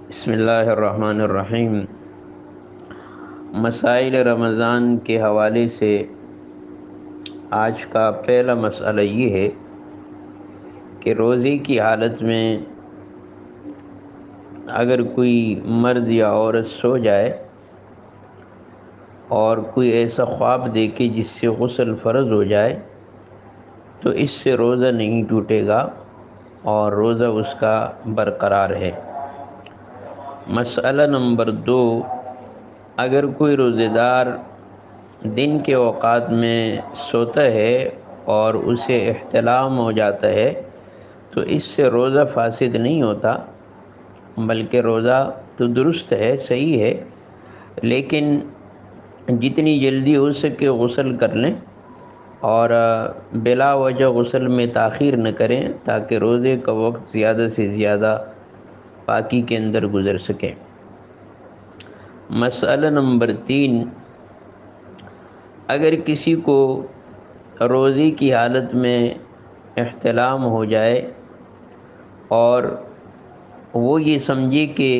بسم اللہ الرحمن الرحیم۔ مسائل رمضان کے حوالے سے آج کا پہلا مسئلہ یہ ہے کہ روزے کی حالت میں اگر کوئی مرد یا عورت سو جائے اور کوئی ایسا خواب دیکھے جس سے غسل فرض ہو جائے تو اس سے روزہ نہیں ٹوٹے گا اور روزہ اس کا برقرار ہے۔ مسئلہ نمبر 2، اگر کوئی روزے دار دن کے اوقات میں سوتا ہے اور اسے احتلام ہو جاتا ہے تو اس سے روزہ فاسد نہیں ہوتا، بلکہ روزہ تو درست ہے، صحیح ہے، لیکن جتنی جلدی ہو سکے غسل کر لیں اور بلا وجہ غسل میں تاخیر نہ کریں تاکہ روزے کا وقت زیادہ سے زیادہ پاکی کے اندر گزر سکے۔ مسئلہ نمبر 3، اگر کسی کو روزے کی حالت میں احتلام ہو جائے اور وہ یہ سمجھے کہ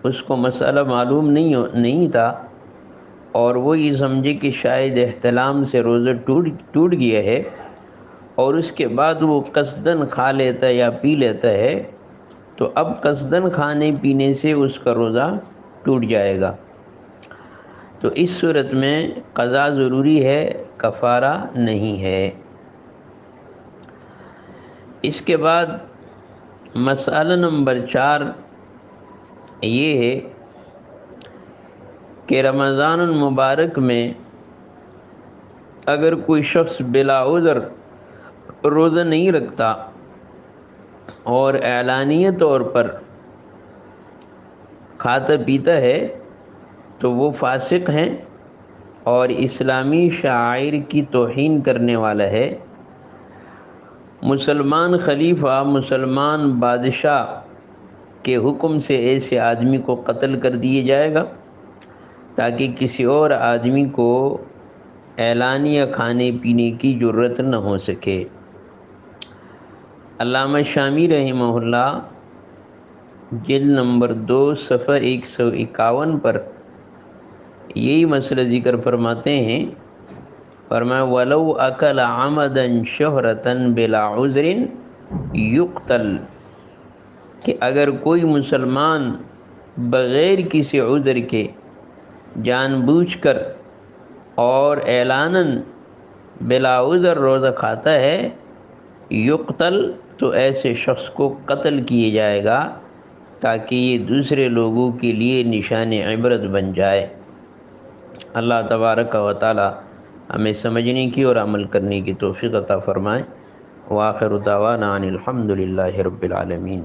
اس کو مسئلہ معلوم نہیں تھا اور وہ یہ سمجھے کہ شاید احتلام سے روزہ ٹوٹ گیا ہے اور اس کے بعد وہ قصدن کھا لیتا ہے یا پی لیتا ہے تو اب قصدن کھانے پینے سے اس کا روزہ ٹوٹ جائے گا۔ تو اس صورت میں قضا ضروری ہے، کفارہ نہیں ہے۔ اس کے بعد مسئلہ نمبر 4 یہ ہے کہ رمضان المبارک میں اگر کوئی شخص بلا عذر روزہ نہیں رکھتا اور اعلانیہ طور پر کھاتا پیتا ہے تو وہ فاسق ہیں اور اسلامی شعائر کی توہین کرنے والا ہے۔ مسلمان خلیفہ، مسلمان بادشاہ کے حکم سے ایسے آدمی کو قتل کر دیا جائے گا تاکہ کسی اور آدمی کو اعلانیہ کھانے پینے کی جرت نہ ہو سکے۔ علامہ شامی رحمہ اللہ جلد نمبر 2 صفحہ 151 پر یہی مسئلہ ذکر فرماتے ہیں، فرمایا وَلَوْ أَكَلَ عَمَدًا شُهْرَةً بِلَا عُذْرٍ يُقْتَلْ، کہ اگر کوئی مسلمان بغیر کسی عذر کے جان بوجھ کر اور اعلاناً بلا عذر روزہ کھاتا ہے، یقتل، تو ایسے شخص کو قتل کیے جائے گا تاکہ یہ دوسرے لوگوں کے لیے نشان عبرت بن جائے۔ اللہ تبارک و تعالی ہمیں سمجھنے کی اور عمل کرنے کی توفیق عطا فرمائے۔ وآخر دعوانا ان الحمد للہ رب العالمین۔